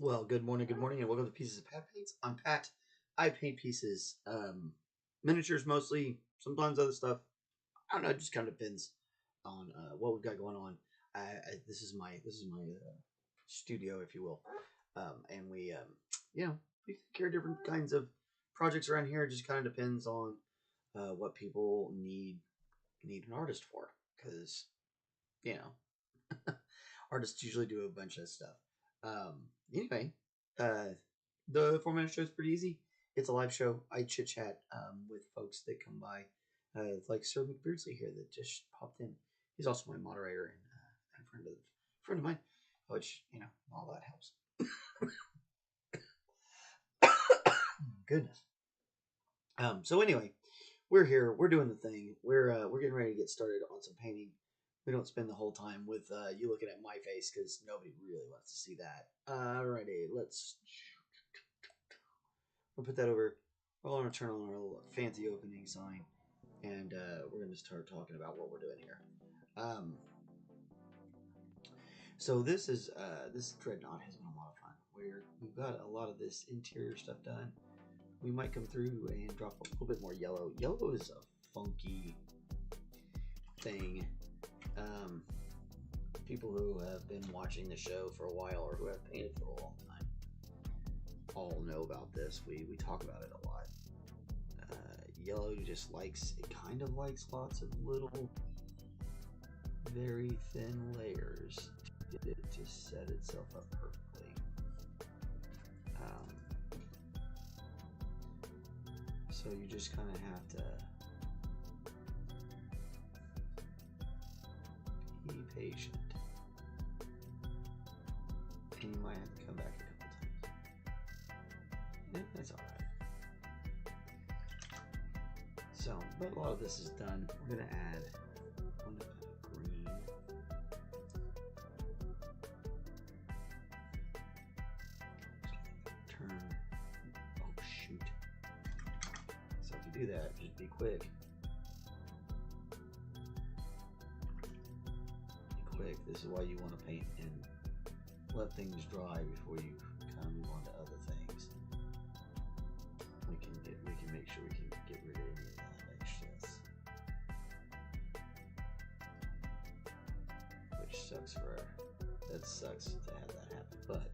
Well, good morning, and welcome to Pieces of Pat Paints. I'm Pat. I paint pieces, miniatures mostly, sometimes other stuff. I don't know, it just kind of depends on what we've got going on. This is my studio, if you will, and we take care of different kinds of projects around here. It just kind of depends on what people need an artist for, because you know artists usually do a bunch of stuff. Anyway, uh, the format of the show is pretty easy. It's a live show. I chit chat with folks that come by, like Sir McBeardsly here that just popped in. He's also my moderator and friend of mine, which all that helps. Goodness. So anyway, we're here. We're doing the thing. We're getting ready to get started on some painting. We don't spend the whole time with you looking at my face because nobody really wants to see that. Alrighty, we'll put that over. We're going to turn on our little fancy opening sign, and we're going to start talking about what we're doing here. So this Dreadnaught has been a lot of fun. We've got a lot of this interior stuff done. We might come through and drop a little bit more yellow. Yellow is a funky thing. People who have been watching the show for a while or who have painted for a long time all know about this. We talk about it a lot. Yellow just likes, it kind of likes lots of little, very thin layers to get it to set itself up perfectly. So you just kind of have to be patient. And you might have to come back a couple times. Yeah, that's alright. So, but a lot of this is done. We're going to add one green. Turn. Oh, shoot. So if you do that, just be quick. This is why you want to paint and let things dry before you kind of move on to other things. We can make sure we can get rid of any of that excess, which sucks that sucks to have that happen. But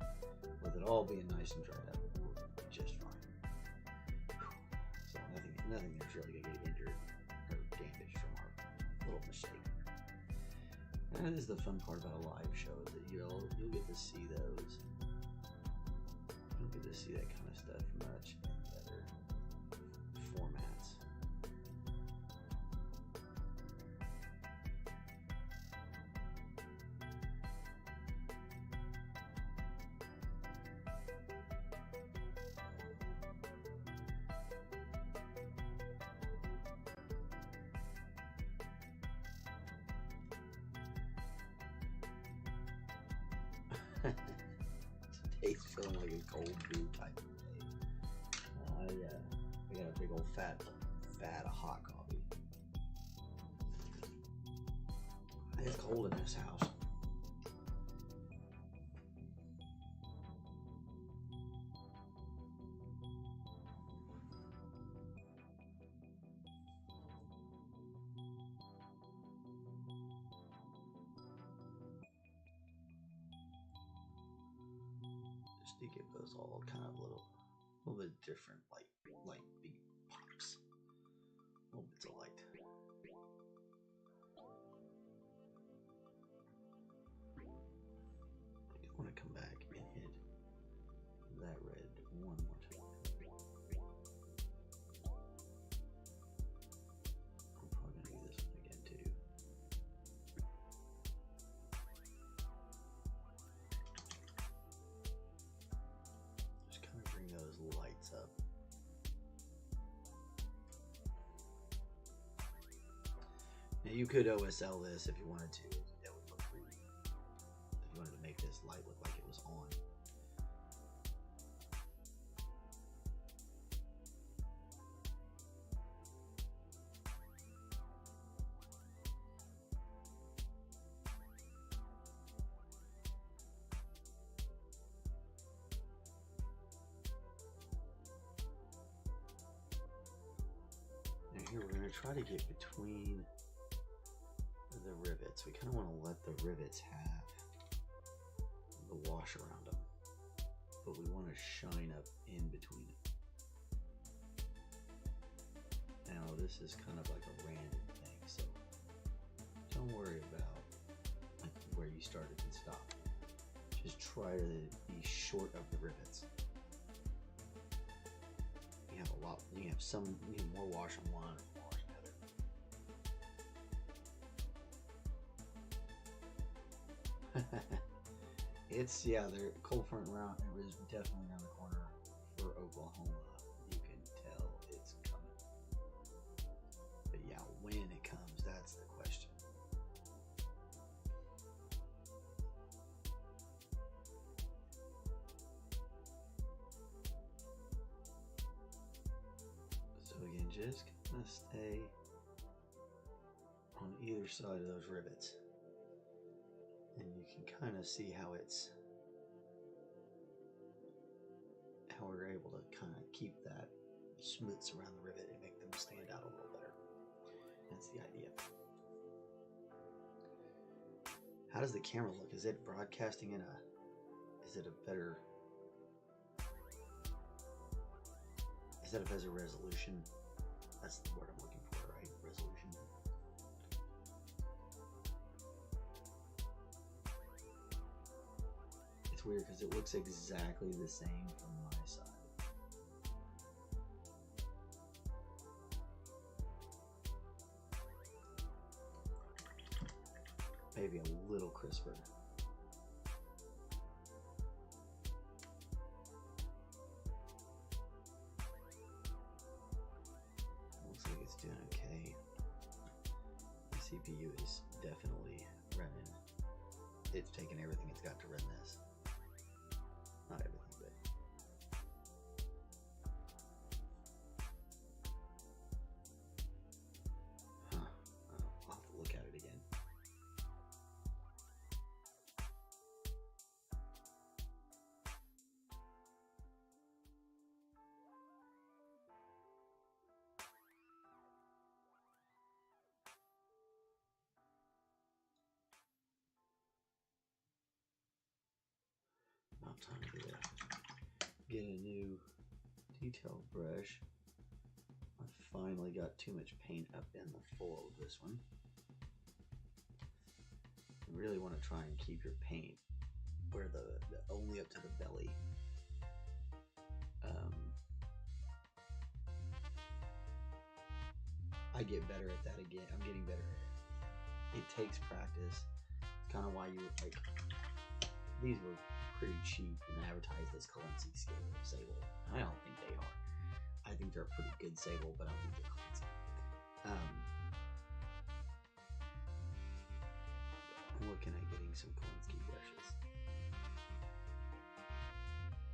with it all being nice and dried up, we'll be just fine. So nothing is really gonna get injured or damaged from our little mistake. That is the fun part about a live show, is that you'll get to see those. You don't get to see that kind of stuff much in the other formats. Today's feeling like a cold brew type of day. I got a big old fat hot coffee. It's cold in this house. To get those all kind of little bit different, like big pops, little bits of light. I want to come back and hit that red one more time. I'm probably gonna do this one again too. Those lights up. Now you could OSL this if you wanted to. That would look really. If you wanted to make this light look like it was on. to try to get between the rivets. We kind of want to let the rivets have the wash around them, but we want to shine up in between it. Now this is kind of like a random thing, so don't worry about like where you started and stopped. Just try to be short of the rivets. You have a lot. You have some. You have more wash on one or more wash on the other. It's the cold front route. It was definitely around the corner for Oklahoma. You can tell it's coming. But yeah, when it comes, that's the question. So again, just kind of stay on either side of those rivets. And you can kind of see how we're able to kind of keep that schmutz around the rivet and make them stand out a little better. That's the idea. How does the camera look? Is it broadcasting is it a better resolution? That's the word I'm looking for, right? Resolution. It's weird because it looks exactly the same from my side. Maybe a little crisper. Looks like it's doing okay. The CPU is definitely running. It's taking everything it's got to run this. Not everything, but I'll have to look at it again. Now time to get a new detail brush. I finally got too much paint up in the foil of this one. You really want to try and keep your paint where the only up to the belly. I get better at that again. I'm getting better at it. It takes practice. It's kind of why you would like. These were pretty cheap and advertised as Colensi scale of sable. I don't think they are. I think they're a pretty good sable, but I don't think they're Colensi. I'm looking at getting some Colensi brushes.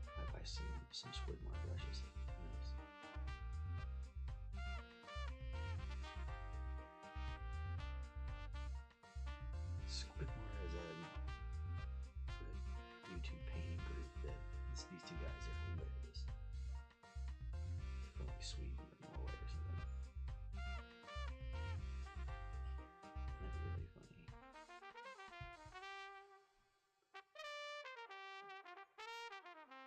I buy some Squidmore brushes. Squidmore is a YouTube painting group that these two guys are hilarious. They're from like Sweden or Norway or something. They're really funny.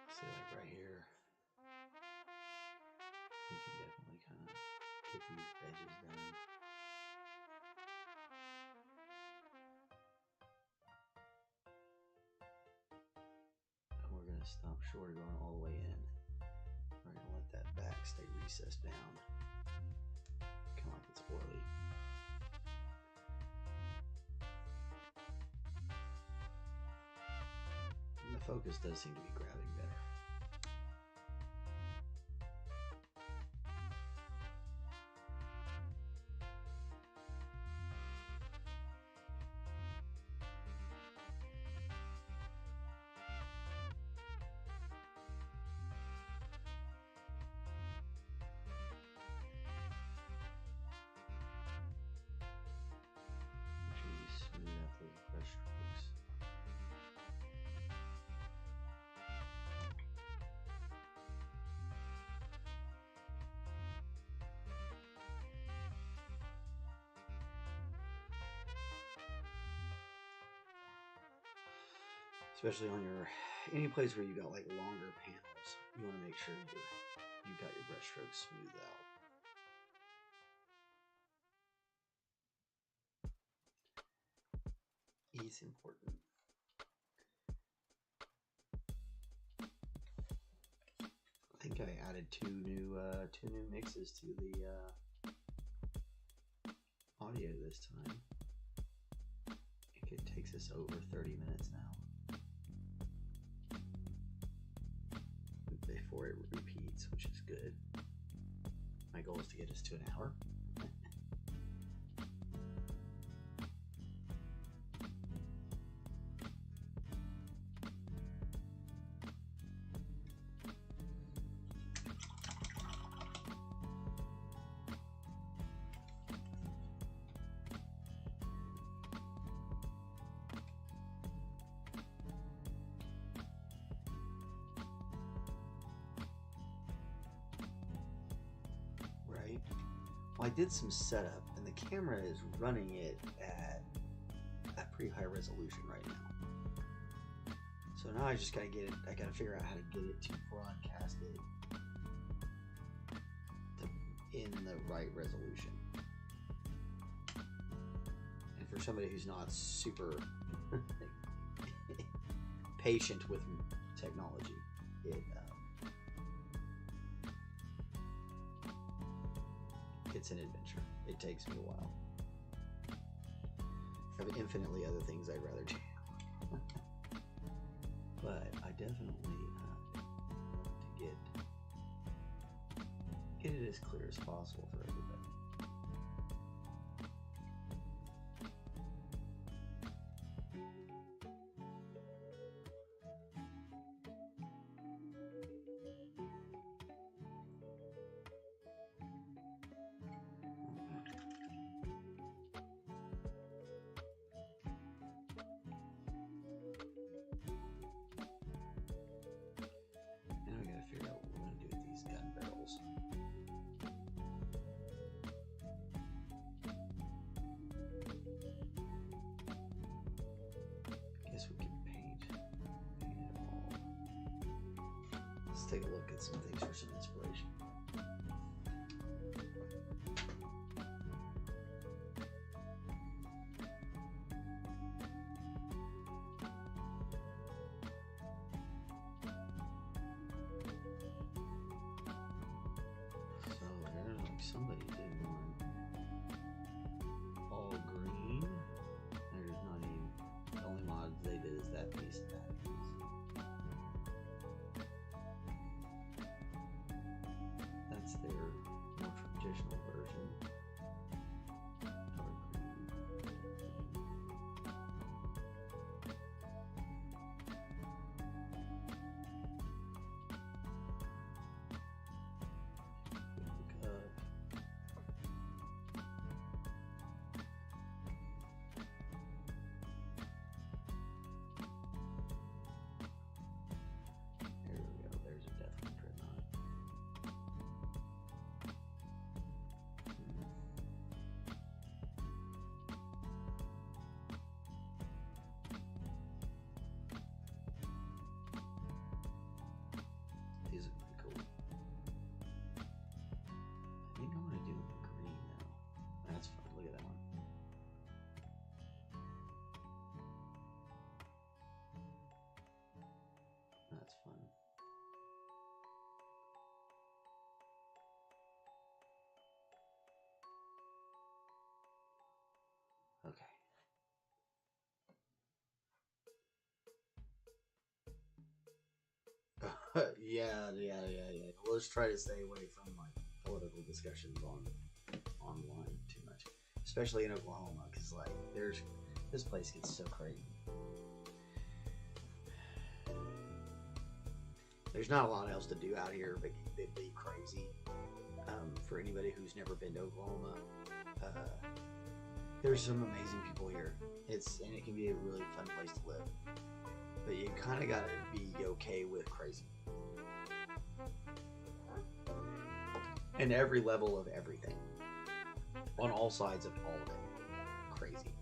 See, like right here, you can definitely kind of get these edges done. We're going to stop short of going all the way in. We're going to let that back stay recessed down. Kind of like it's oily. And the focus does seem to be grabbing better. Smooth out those brush strokes. especially on your any place where you got like longer panels, you want to make sure you got your brush strokes smoothed out. It's important. I think I added two new mixes to the audio this time. I think it takes us over 30 minutes now before it repeats, which is good. My goal is to get us to an hour. Well, I did some setup, and the camera is running it at a pretty high resolution right now. So now I just gotta get it. I gotta figure out how to get it to broadcast it in the right resolution. And for somebody who's not super patient with technology, it's an adventure. It takes me a while. I have infinitely other things I'd rather do. But I definitely want to get it as clear as possible for everybody. Take a look at some things for some inspiration. So there's like somebody did one all green. There's not even, the only mods they did is that piece and that piece. That's their more traditional version. Dark green. Look up. There we go. There's a Deathwing Dreadnaught. These are pretty cool. I think I want to do the green now. That's fun. Look at that one. That's fun. Okay. Yeah. Well, let's try to stay away from like political discussions online too much, especially in Oklahoma, because like this place gets so crazy. There's not a lot else to do out here but be crazy. For anybody who's never been to Oklahoma, there's some amazing people here. And it can be a really fun place to live. But you kind of gotta be okay with crazy. And every level of everything. On all sides of all of it. Crazy.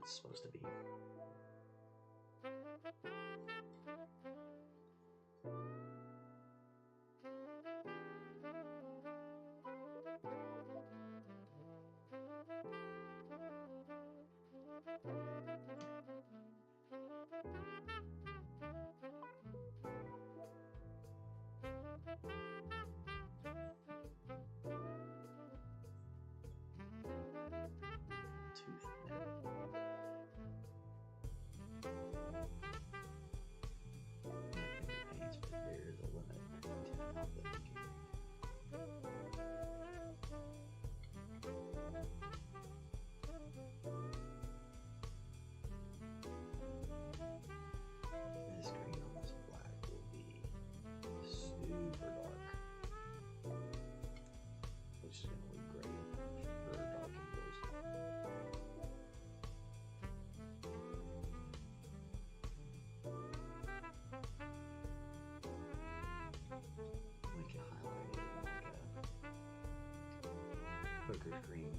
it's supposed to be. Hooker's green.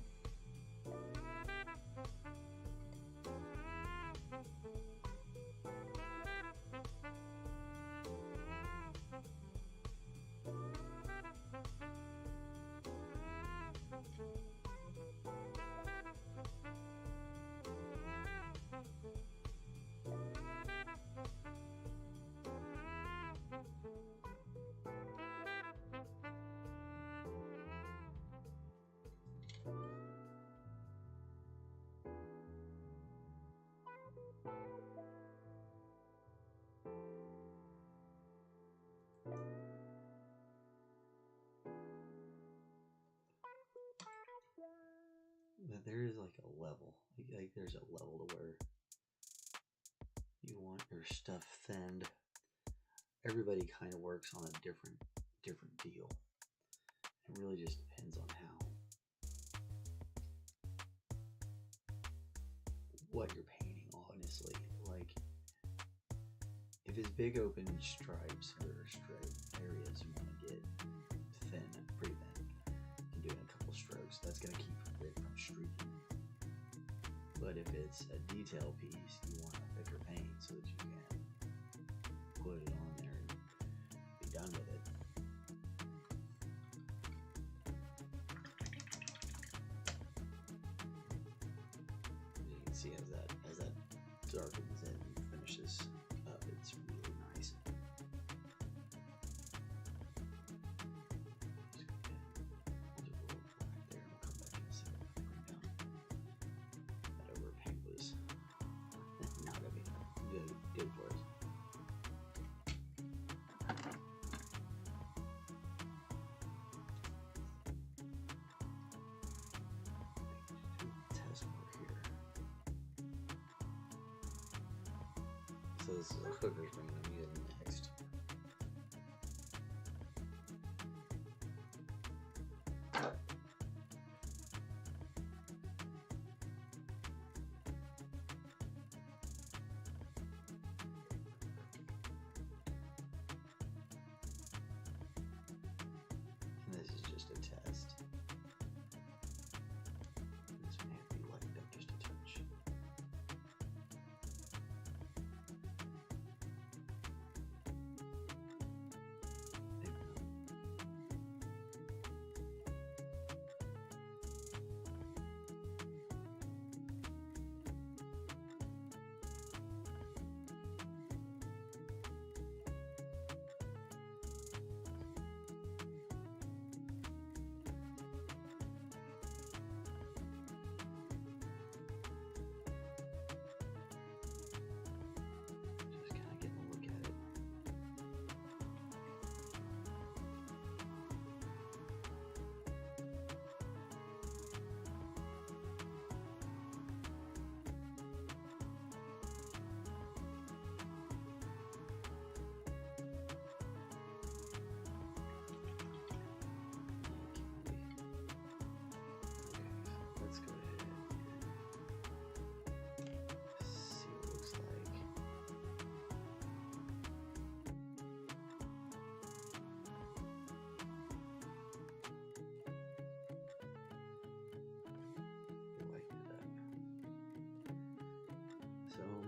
But there is like a level, like there's a level to where you want your stuff thinned. Everybody kind of works on a different deal. It really just depends on what you're painting, honestly. Like if it's big open stripes or stripe areas you want to get thin, pretty thin, and doing a couple strokes, that's going to keep it from streaking. But if it's a detail piece, you want a thicker paint so that you can put it on there and be done with it. You can see as that darkens and finishes up, it's really nice. Good for us. Test work here. So this is a hooker's ring I'm using next. This is just a test. This may have to be lightened up just a touch.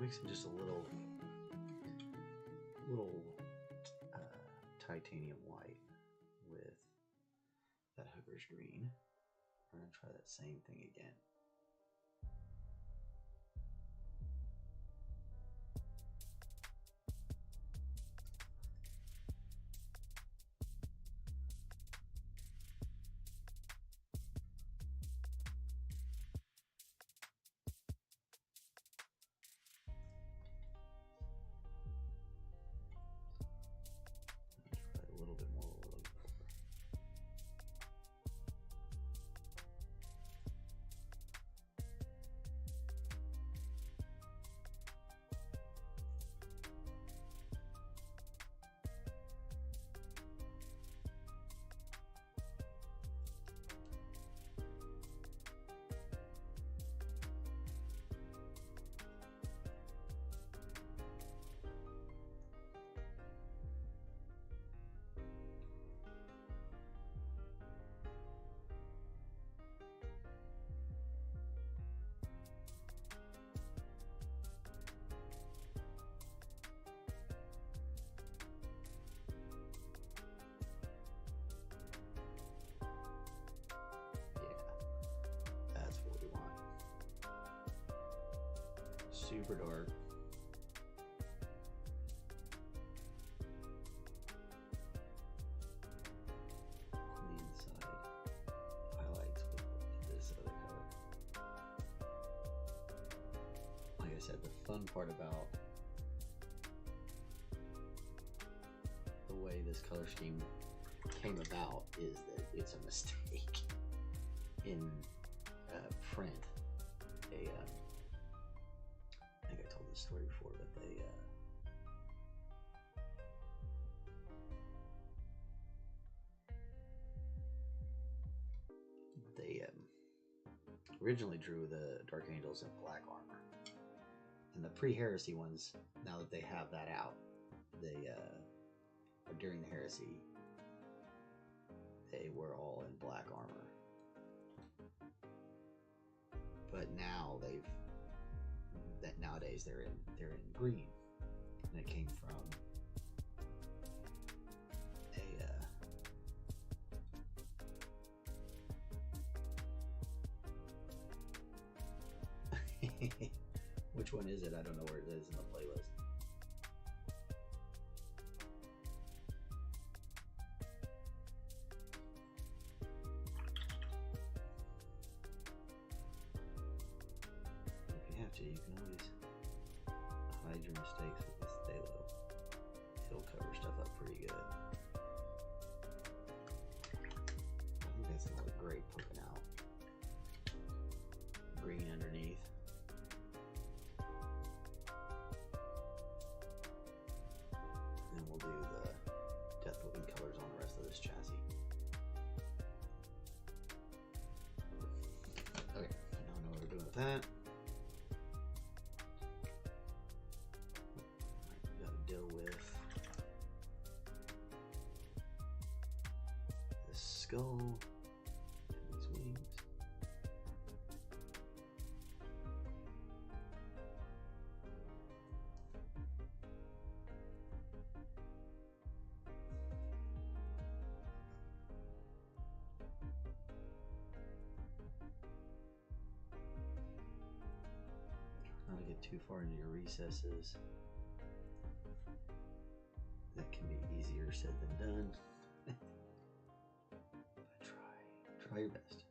mixing just a little titanium white with that Hooker's green. We're going to try that same thing again. A little bit more. Super dark. On the inside, highlights with this other color. Like I said, the fun part about the way this color scheme came about is that it's a mistake in print. I think I told this story before, but they originally drew the Dark Angels in black armor, and the pre-heresy ones, now that they have that out, they during the heresy they were all in black armor, but now nowadays they're in green, and it came from which one is it? I don't know where it is in the playlist. You can always hide your mistakes with this Phthalo. It'll cover stuff up pretty good. I think that's gonna look great poking out. Green underneath. And then we'll do the Deathwing colors on the rest of this chassis. Okay, now I know what we're doing with that. Skull and these wings. Not to get too far into your recesses. That can be easier said than done. Try your best.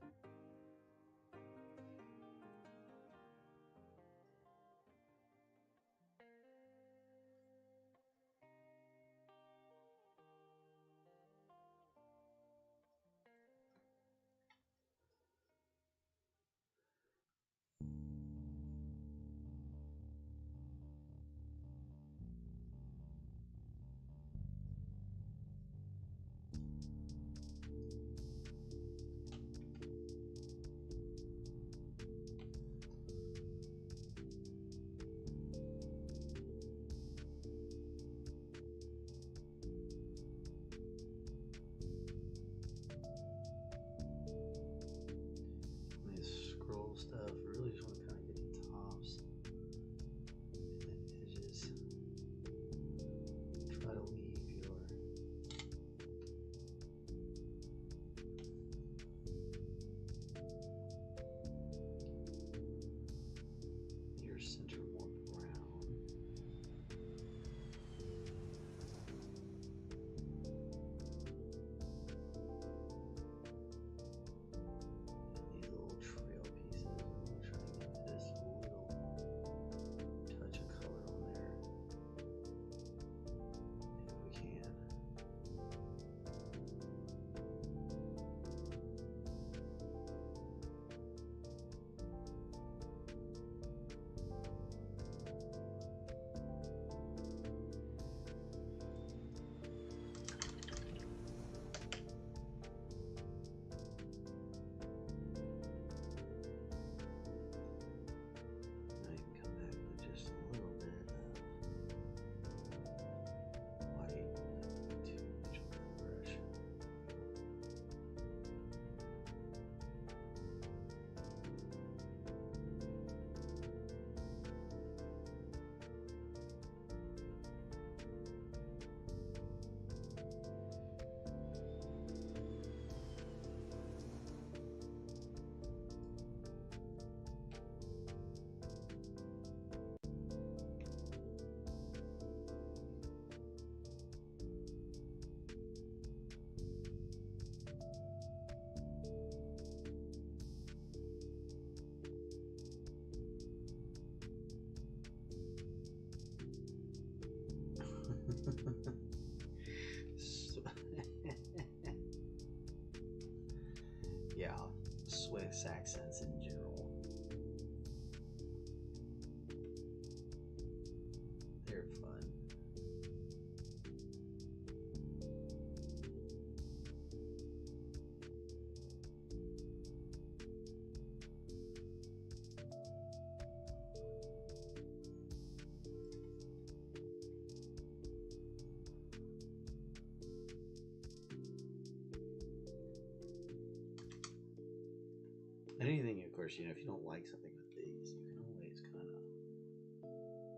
And anything, of course, you know, if you don't like something with these, you can always kind of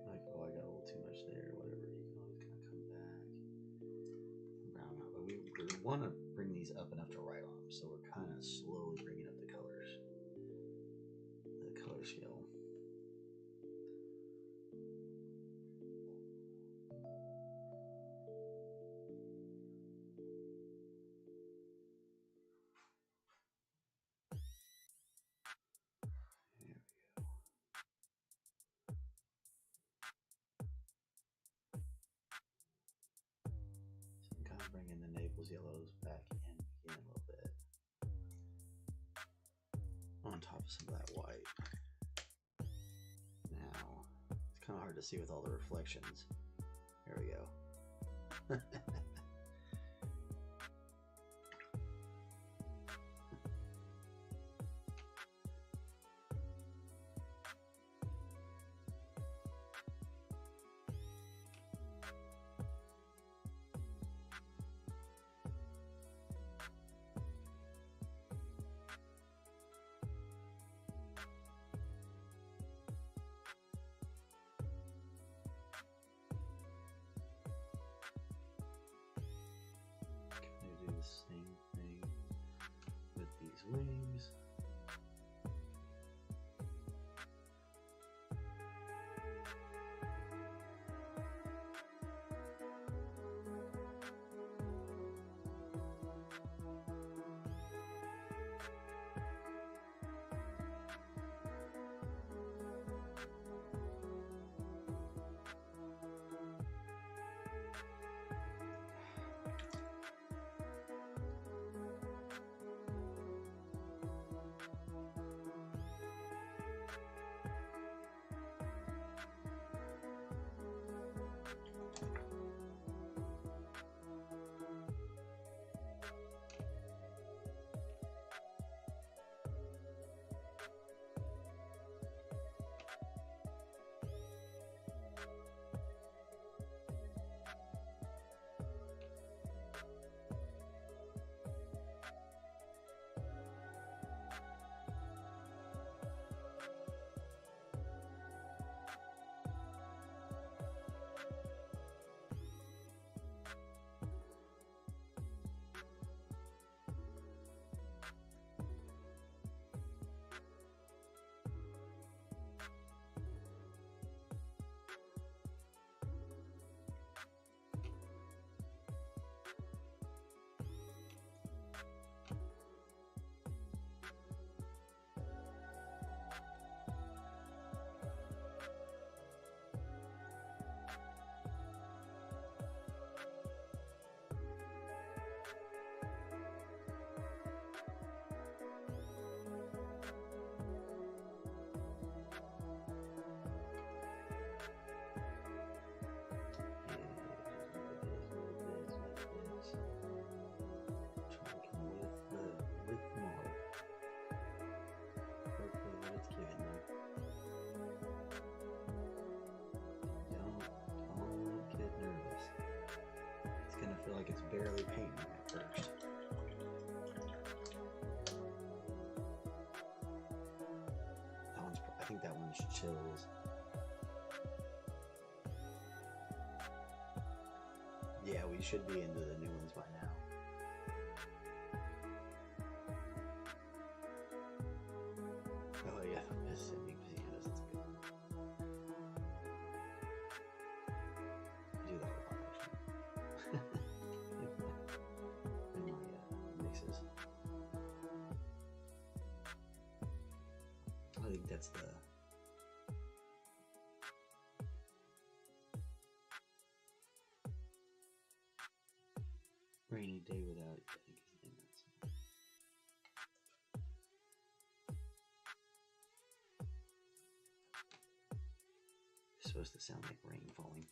like, oh, I got a little too much there, whatever. You can always kind of come back, brown out. But we want to bring these up enough to write on them, so we're kind of slowly bringing up the colors, the color scale. Kind of bringing the Naples yellows back in again a little bit on top of some of that white. Now it's kind of hard to see with all the reflections. There we go. Same thing with these wings. It's barely painting at first. That one's, I think that one's chills. Yeah, we should be into the new ones by now. Oh yeah, Pacific Pianos, that's good. I do that a lot actually. Mixes. I think that's the Rainy Day Without You, I think is the name of that song. It's supposed to sound like rain falling.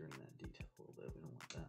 obscuring that detail a little bit. We don't want that.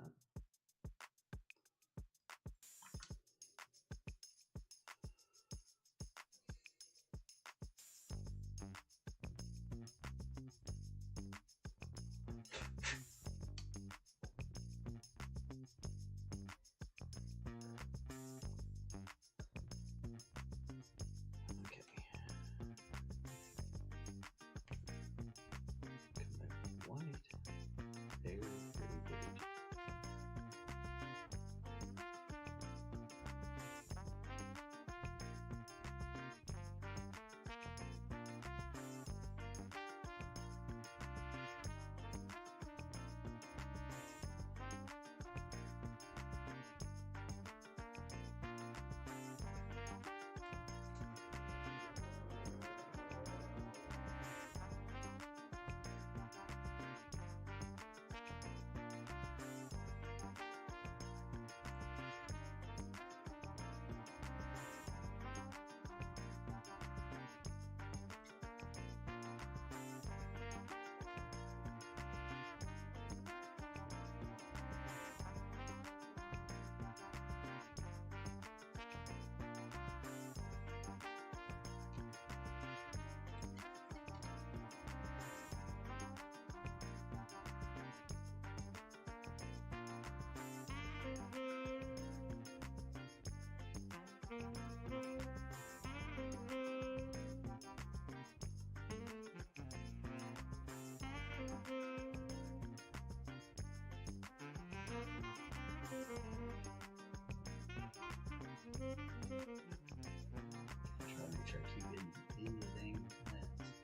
Try to make sure I keep it in the dang lens.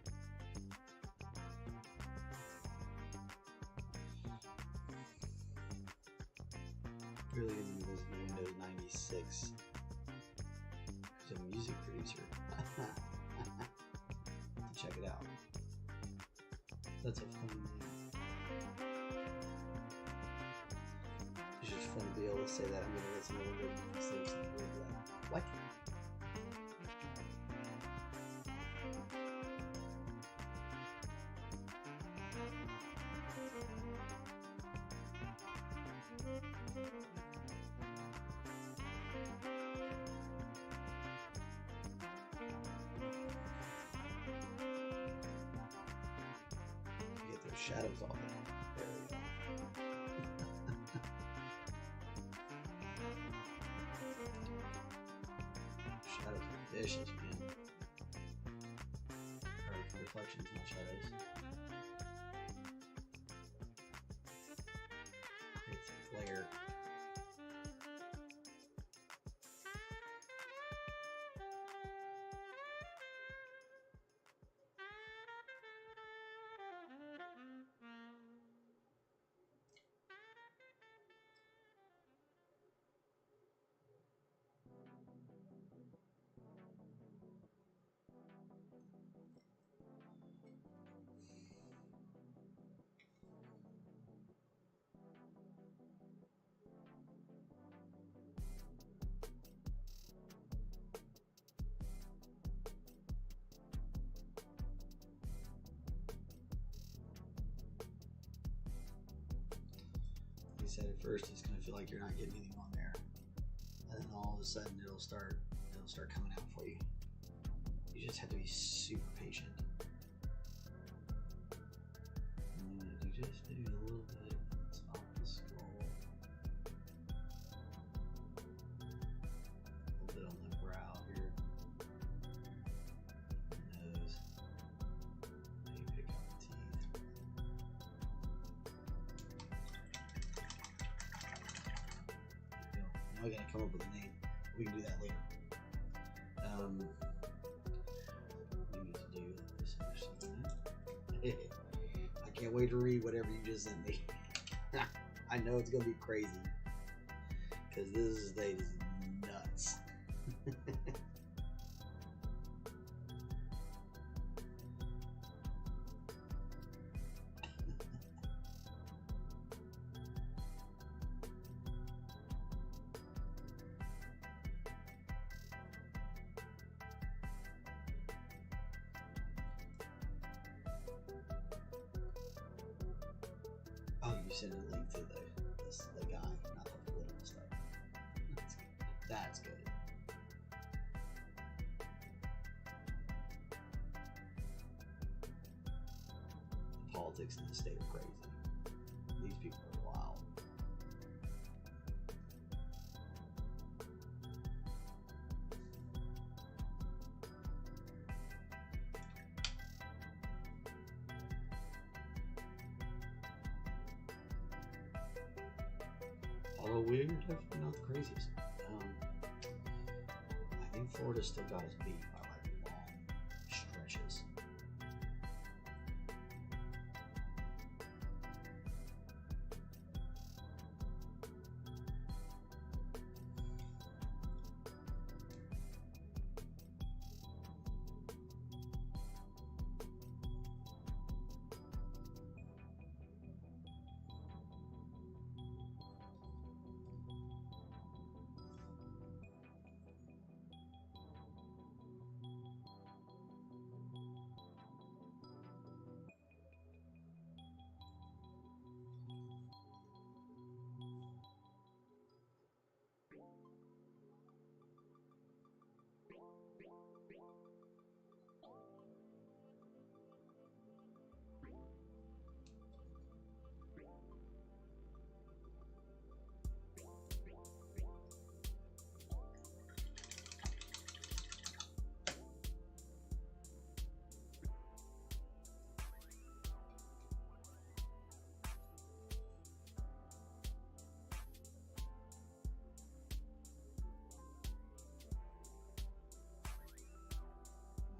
Really good to listen to Windows 96. He's a music producer. Check it out. That's a fun name. It's just fun to be able to say that. I'm going to listen to Windows 96 and be like, what? Get those shadows off. There we go. Shadows are vicious, man. Or reflections, not shadows. Creates a glare. Said at first it's going to feel like you're not getting anything on there, and then all of a sudden it'll start coming out for you. You just have to be super patient. And then you just do a little bit off the skull, a little bit on the brow here, nose, maybe pick up the teeth. Now we gotta come up with a name. We can do that later. We need to do this or something. I can't wait to read whatever you just sent me. I know it's gonna be crazy because this date is nuts. you send a link to the guy, not the political stuff. That's good. Politics in the state are crazy. These people are wild. Although we're definitely not the craziest. I think Florida still got us beat by like long stretches.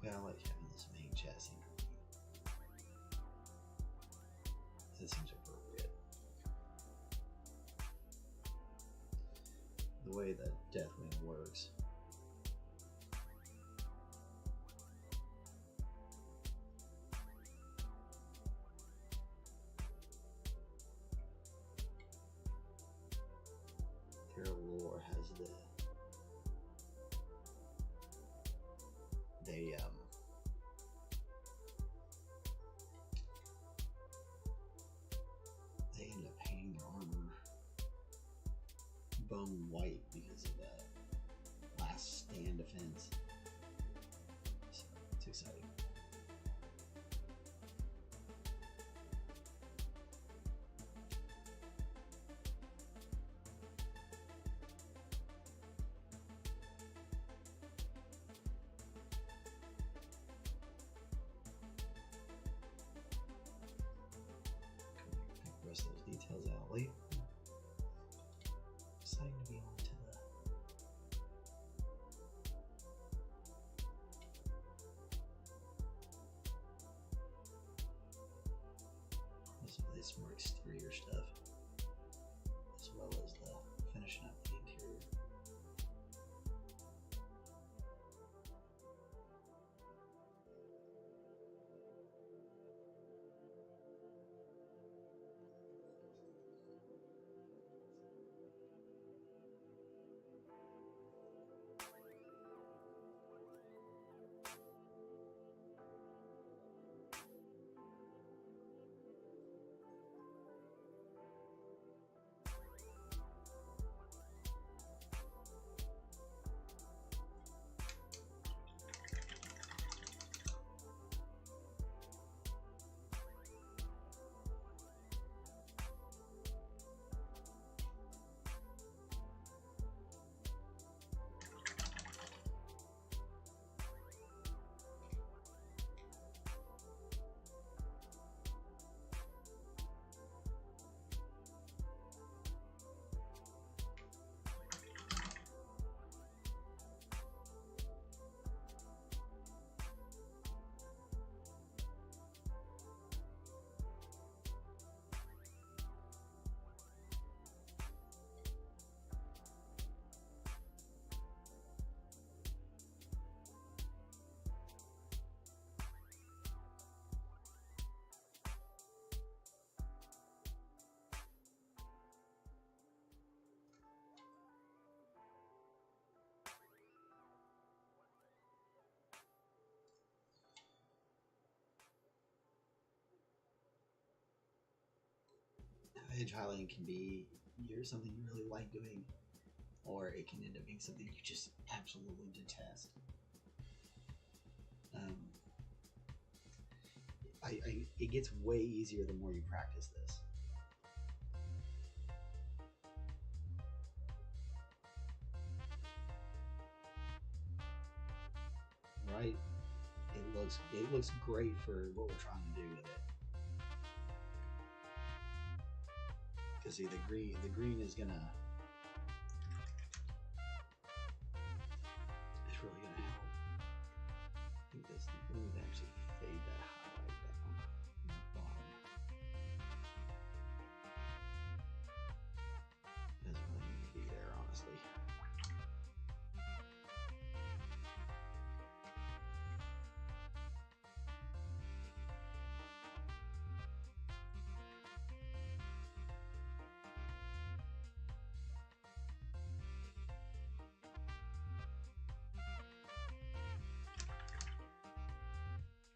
Well, I like having this main chassis. This seems appropriate. The way that Deathwing works. Their lore has they end up painting their armor bone white because of that last stand defense. So it's exciting. Rest of those details out later. Exciting to be on to edge highlighting can be something you really like doing, or it can end up being something you just absolutely detest. It gets way easier the more you practice this. Right? It looks great for what we're trying to do with it. Because see, the green is gonna, it's really gonna help. I think this we need to actually fade that highlight down on the bottom. Doesn't really need to be there, honestly.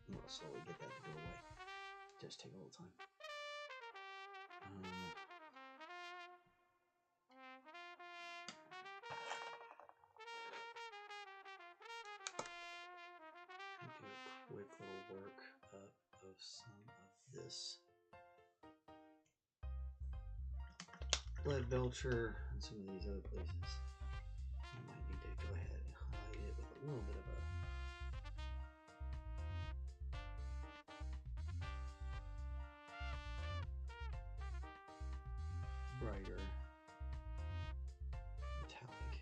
I'm gonna slowly get that to go away. Just take a little time. Do a quick little work up of some of this lead Belcher and some of these other places. I might need to go ahead and highlight it with a little bit of a brighter metallic.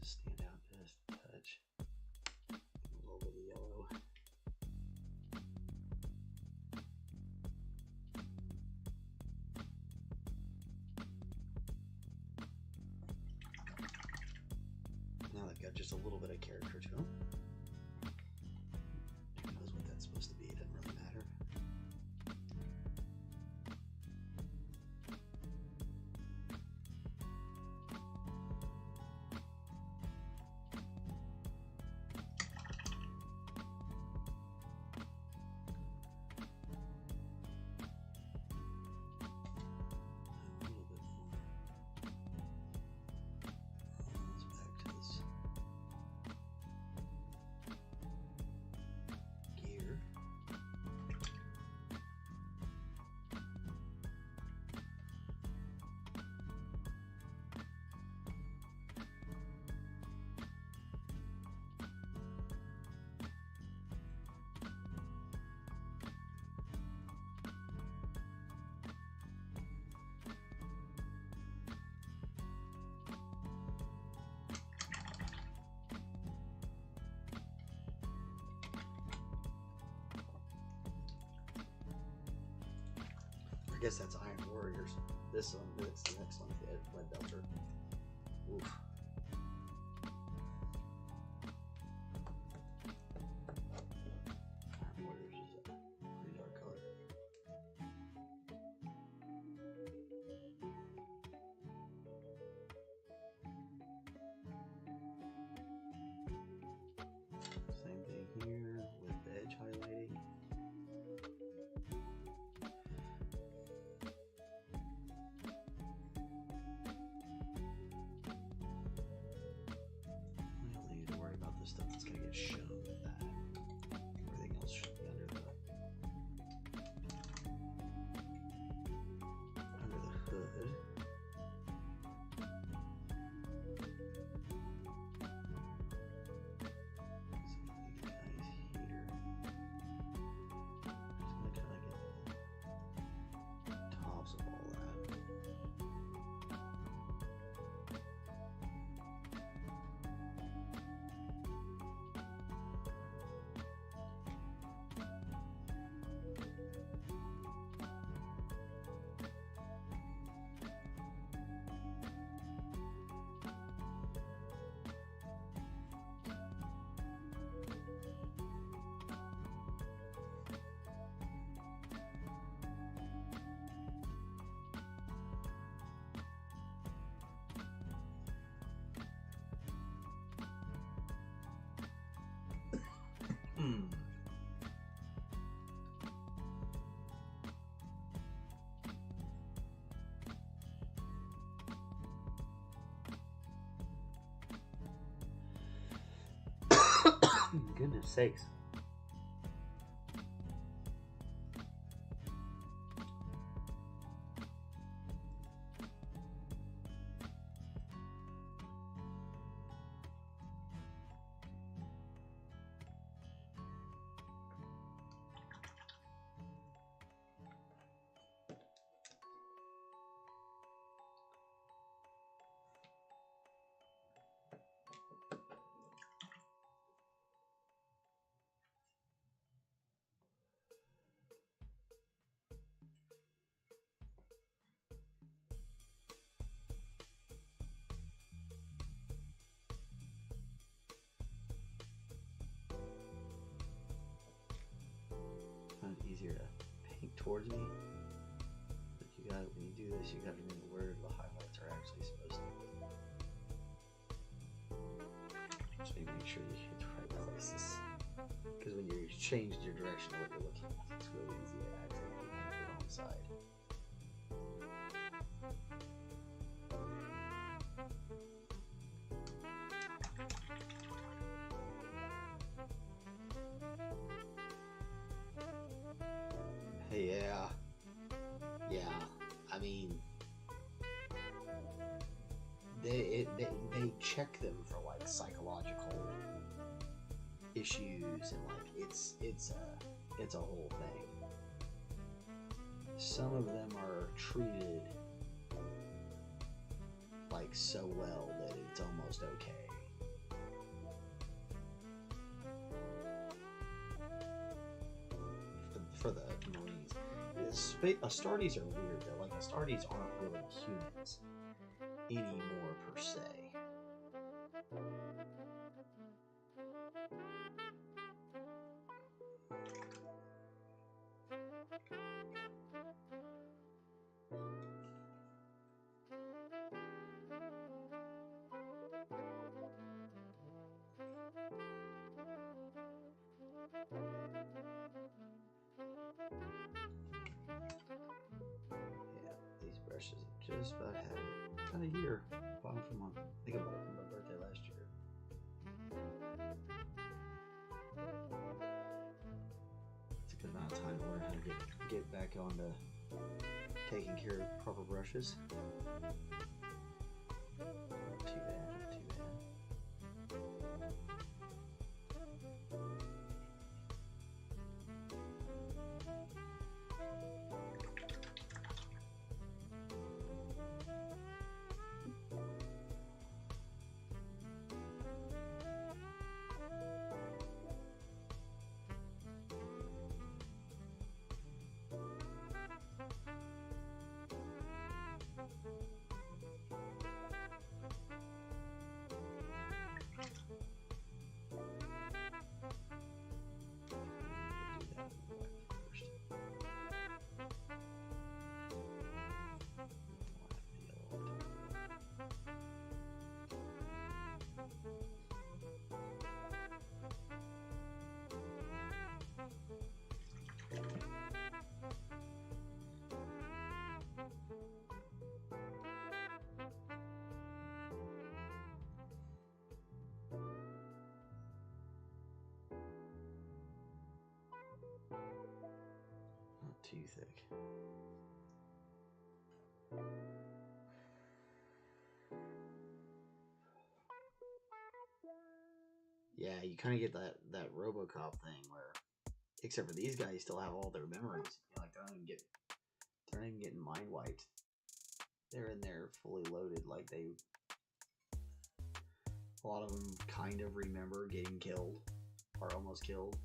Stand out just a touch. A little bit of yellow. Now they've got just a little bit of character to them. Who knows what that's supposed to be? It doesn't really matter. I guess that's Iron Warriors. This one, that's the next one, the Lead Belcher. Oof. Iron Warriors is a pretty dark color. Same thing here with the edge highlighting. sakes. Easier to paint towards me, but you got, when you do this, you got to remember where the highlights are actually supposed to be. Just make sure you hit the right places, because when you change your direction of what you're looking at, it's really easy to accidentally paint the wrong side. Yeah. I mean, they check them for like psychological issues, and like it's a whole thing. Some of them are treated like so well that it's almost okay. For the Marines, Astartes are weird though. Like Astartes aren't really humans anymore per se. Brushes have just about had about a year. Bought them from I think I bought them for my birthday last year. It's a good amount of time to learn how to get back onto taking care of proper brushes. Not too bad, not too bad. Too thick. Yeah, you kind of get that RoboCop thing where, except for these guys, still have all their memories. You know, like they're not even getting mind wiped. They're in there fully loaded. Like a lot of them kind of remember getting killed or almost killed.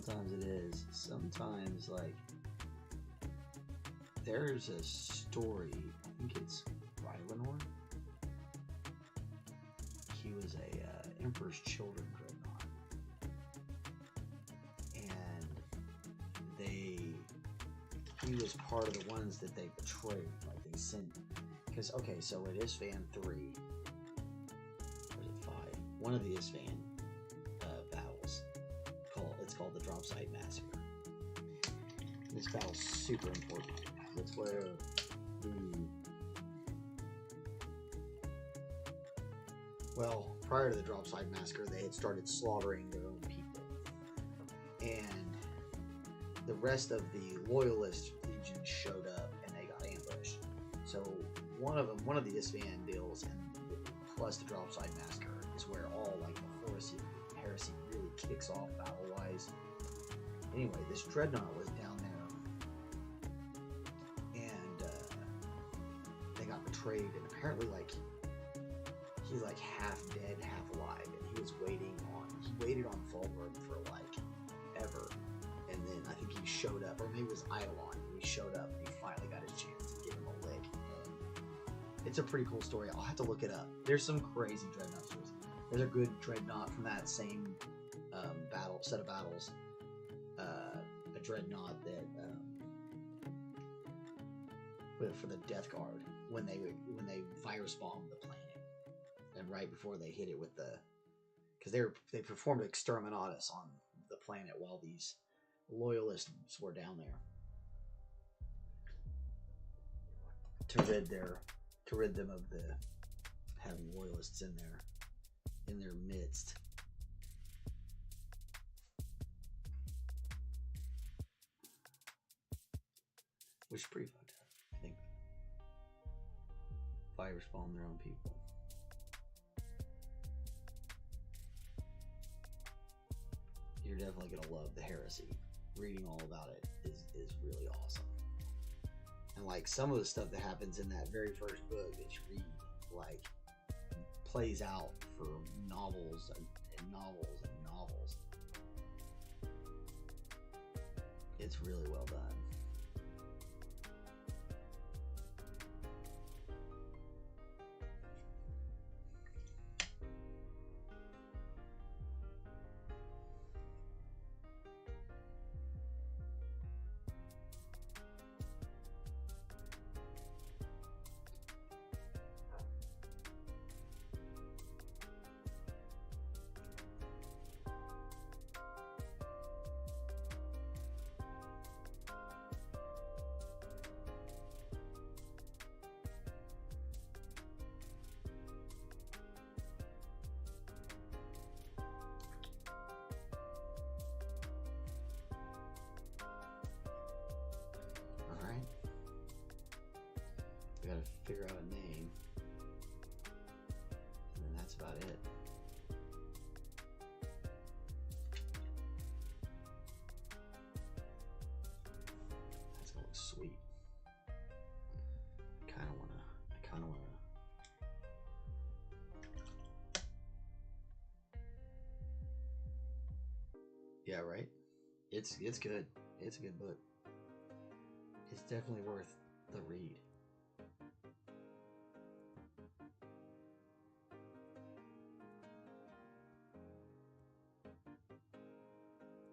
Sometimes it is. Sometimes, like, there's a story, I think it's Rylanor. He was a Emperor's Children Dreadnaught. And he was part of the ones that they betrayed. Like, they sent, because, okay, so at Isfan 3, or is it 5? One of the Isfan battles, it's called the Dropsite Massacre. This battle's super important. It's where prior to the Dropsite Massacre, they had started slaughtering their own people. And the rest of the Loyalist legion showed up and they got ambushed. So one of the Isfan deals, and plus the Dropsite Massacre, is where all, like, the heresy really kicks off battle-wise. Anyway, this Dreadnaught was down there, and they got betrayed, and apparently, like, he's like half dead, half alive, and he waited on Fulgrim for, like, ever, and then I think he showed up, or maybe it was Eidolon, and he showed up, and he finally got his chance to give him a lick, and it's a pretty cool story. I'll have to look it up. There's some crazy Dreadnought stories. There's a good Dreadnought from that same set of battles, a Dreadnought that for the Death Guard when they virus bombed the planet, and right before they hit it with because they performed exterminatus on the planet while these loyalists were down there to rid them of having loyalists in their midst. Which is pretty fucked up, I think. Virus bomb their own people. You're definitely gonna love the heresy. Reading all about it is really awesome. And, like, some of the stuff that happens in that very first book that you read, like, plays out for novels and novels and novels. It's really well done. We gotta figure out a name, and then that's about it. That's gonna look sweet. I kinda wanna. Yeah, right? It's good. It's a good book. It's definitely worth the read.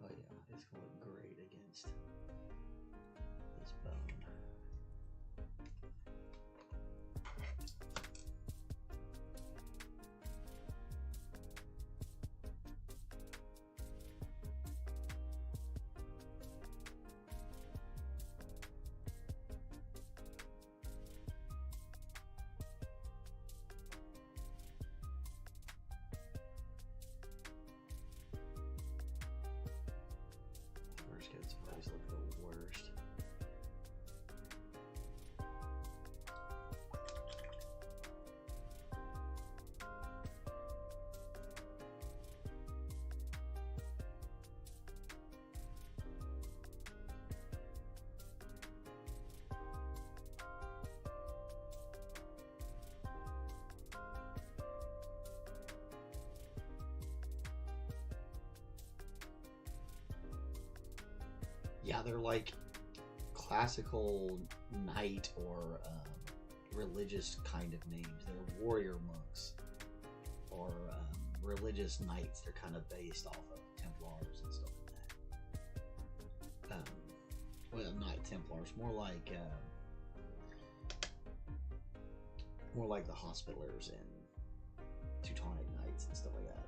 Oh yeah, it's gonna look great against this bone. Yeah, they're like classical knight or religious kind of names. They're warrior monks or religious knights. They're kind of based off of Templars and stuff like that. Well, not Templars, more like the Hospitallers and Teutonic Knights and stuff like that.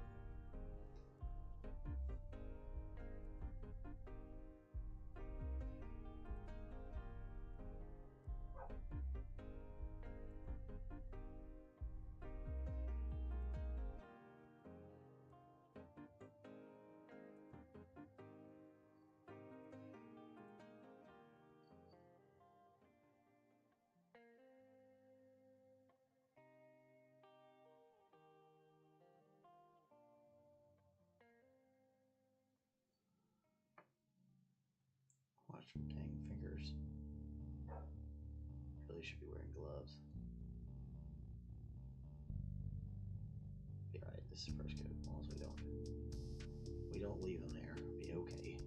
Watch my dang fingers. Really should be wearing gloves. Be alright, this is first coat. As long as we don't leave them there. Be okay.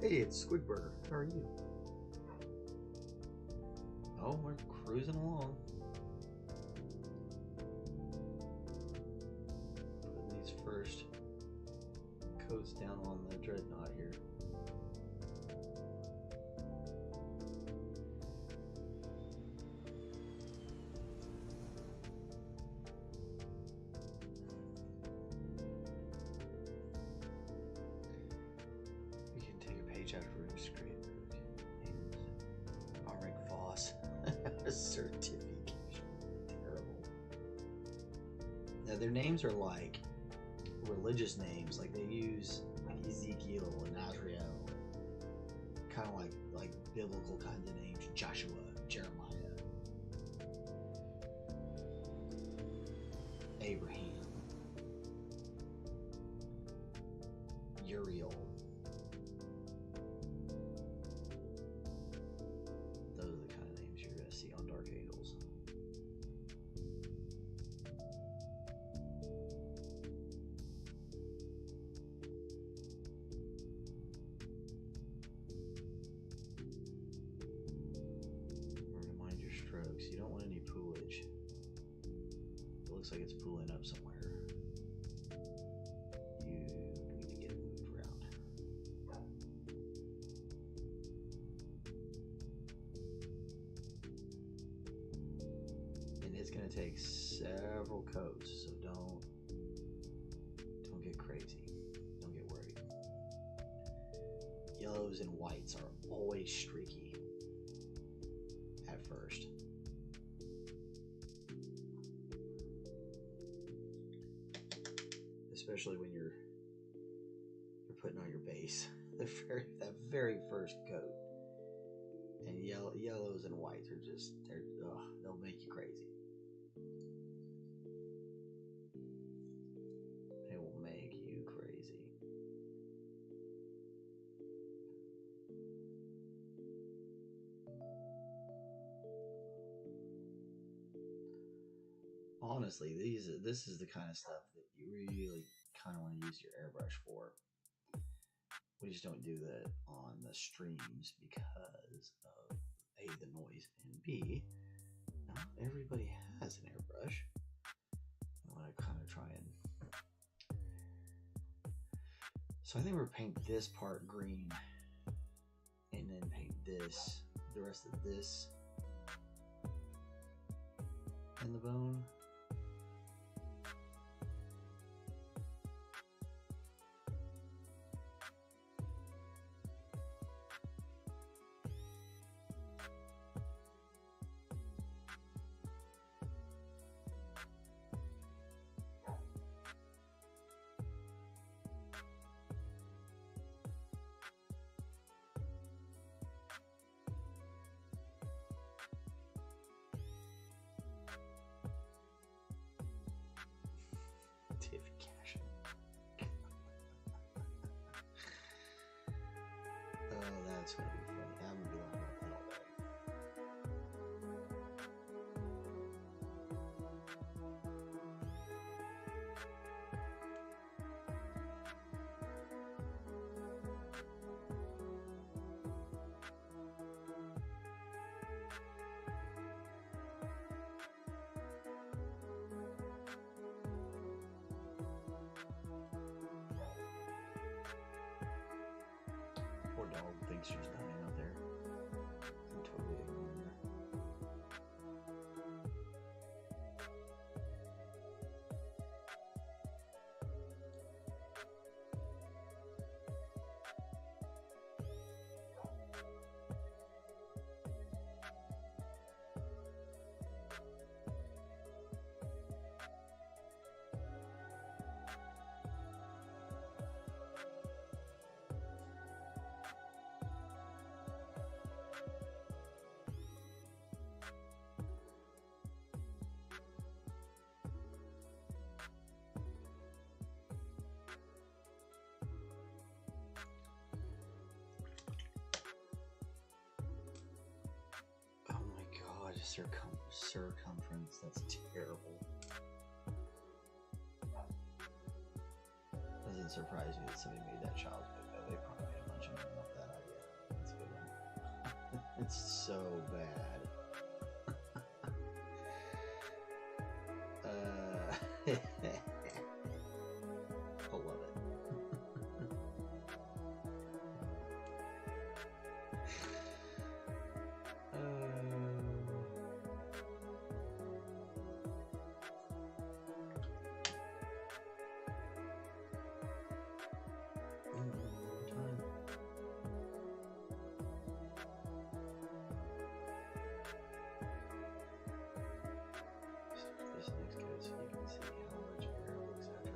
Hey, it's Squidburger. How are you? Oh, we're cruising along. Putting these first coats down on the Dreadnaught here. Out of screen. Alric Voss. Certification. Terrible. Now their names are like religious names, like they use like Ezekiel and Azrael, kind of like biblical kinds of names. Joshua, Jeremiah, Abraham, Uriel. You don't want any poolage. It looks like it's pooling up somewhere. You need to get it moved around. And it's going to take several coats, so don't get crazy. Don't get worried. Yellows and whites are always streaky at first. Especially when you're putting on your base, that very first coat, and yellows and whites are just they'll make you crazy. They will make you crazy. Honestly, this is the kind of stuff that you really kind of want to use your airbrush for. We just don't do that on the streams because of A, the noise, and B, not everybody has an airbrush. I want to kind of try and... So I think we're paint this part green and then paint this, the rest of this in the bone. That's gonna be funny. I'm gonna be lying about that all day. Poor dog thinks she's dying out there. I'm totally ignoring her. Oh my god, circumference, that's terrible. Doesn't surprise me that somebody made that child's book though. They probably made a bunch of money off that idea. That's a good one. It's so bad. I love it. This next coat so you can see how much better it looks after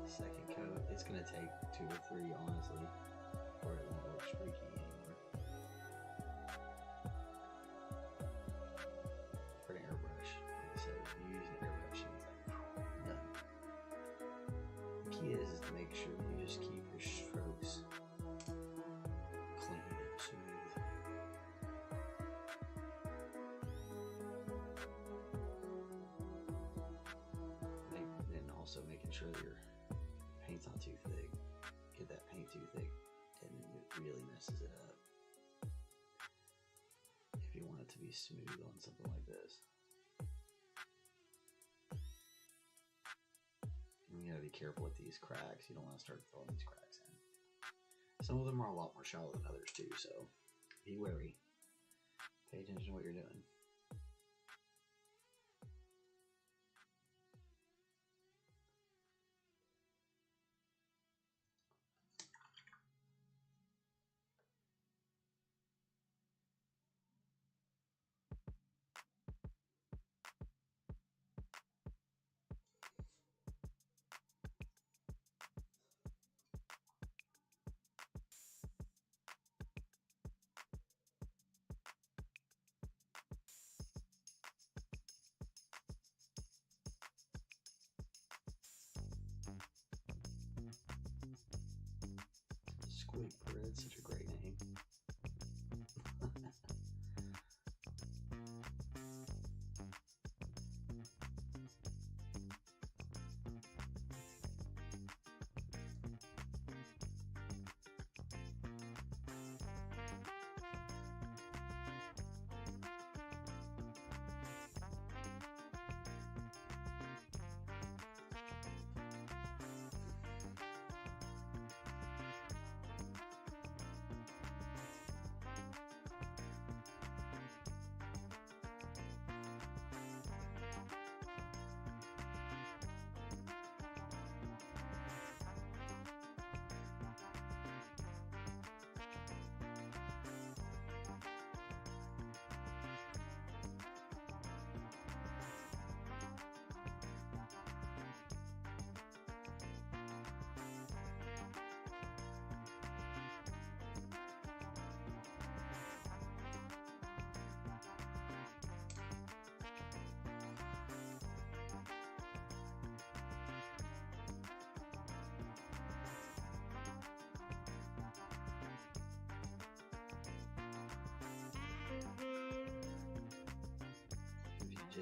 the second coat. It's going to take 2 or 3, honestly, or it won't look streaky anymore. For an airbrush, like I said, if you use an airbrush and it's like, done. The key is to make sure that you just keep your strokes clean and smooth. And also making sure that your paint's not too thick. Get that paint too thick and it really messes it up. If you want it to be smooth on something like this. And you gotta be careful with these cracks. You don't want to start filling these cracks in. Some of them are a lot more shallow than others too, so be wary. Pay attention to what you're doing. Squeak Bread, such a great name.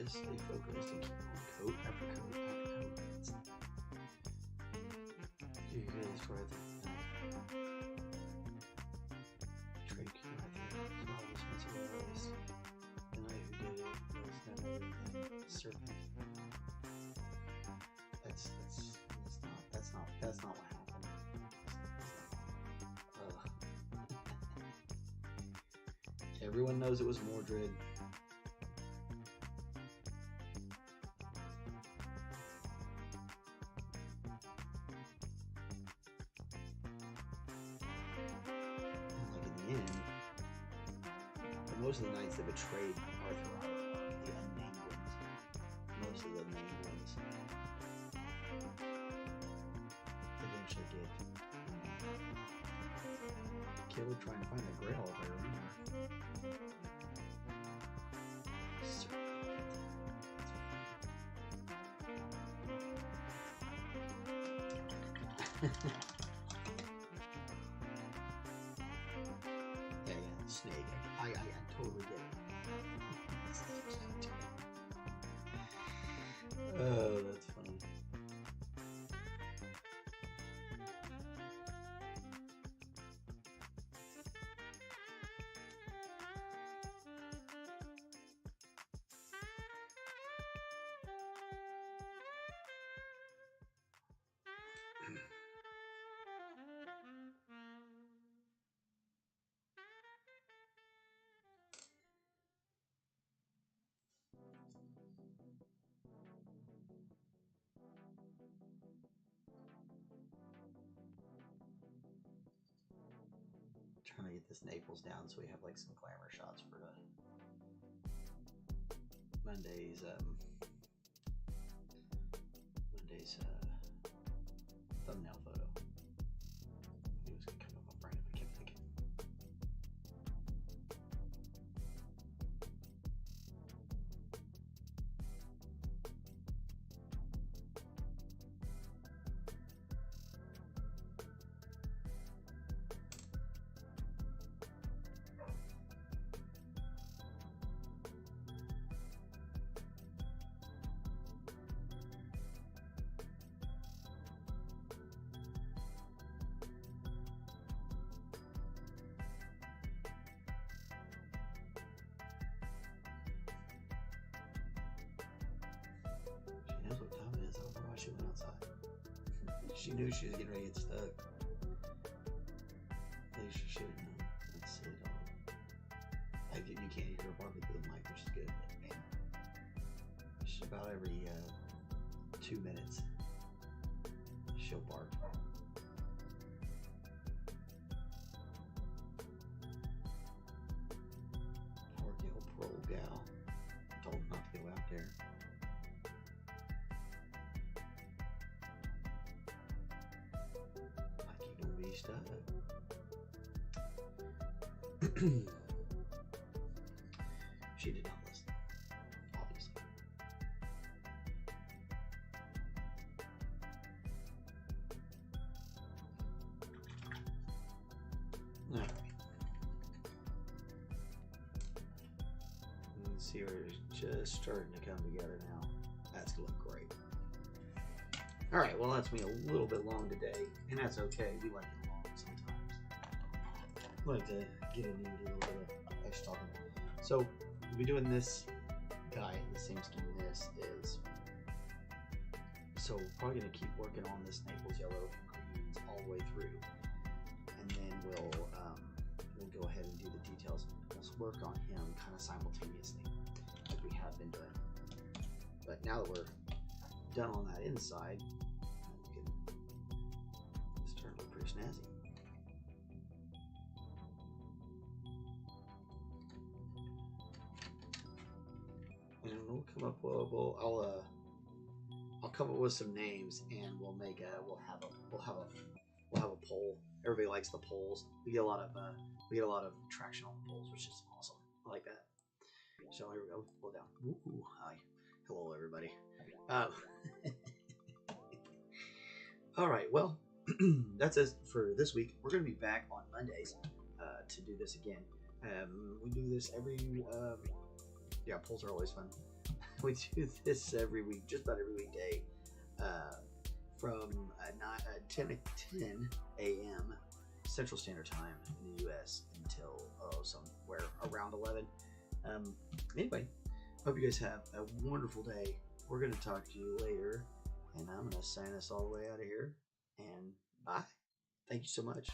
focus, stay focused, and keep on coat after coat after coat. You can destroy the trade cure right there. So all this one's released. The knight who did it was none other than Serpent. That's not what happened. Everyone knows it was Mordred. Like in the end, most of the knights that betrayed Arthur are the unnamed ones. Most of the named ones eventually get killed trying to find a grail, if I remember. Yeah, snake. I totally get it. Oh, that's funny. Trying to get this Naples down so we have like some glamour shots for Monday's thumbnail photo. It was gonna come up my brain if I kept thinking. She knows what time it is. I don't know why she went outside. She knew she was getting ready to get stuck. At least she should have known. That's silly dog. Like, you can't hear her barking through the mic, which is good. But man, she's about every 2 minutes she'll bark. Poor old gal. Told him not to go out there. Like you gonna be stuck. She did not listen, obviously. Alright. You can see we're just starting to come together now. That's gonna look great. Alright, well that's me a little bit long today, and that's okay. We like it long sometimes. I like to get into a little bit of extra talking. So we'll be doing this guy, the same scheme this is. So we're probably going to keep working on this Naples yellow greens all the way through, and then we'll go ahead and do the details. We'll work on him kind of simultaneously, like we have been doing. But now that we're done on that inside, we can start to look pretty snazzy. And we'll come up. I'll come up with some names, and we'll have a poll. Everybody likes the polls. We get a lot of traction on the polls, which is awesome. I like that. So here we go. Pull down. Ooh, hi. Hello, everybody. All right. Well, that's it for this week. We're going to be back on Mondays to do this again. We do this every. Yeah, polls are always fun. We do this every week, just about every weekday, from 10 a.m. Central Standard Time in the U.S. until somewhere around 11. Anyway, hope you guys have a wonderful day. We're going to talk to you later, and I'm going to sign us all the way out of here. And bye. Thank you so much.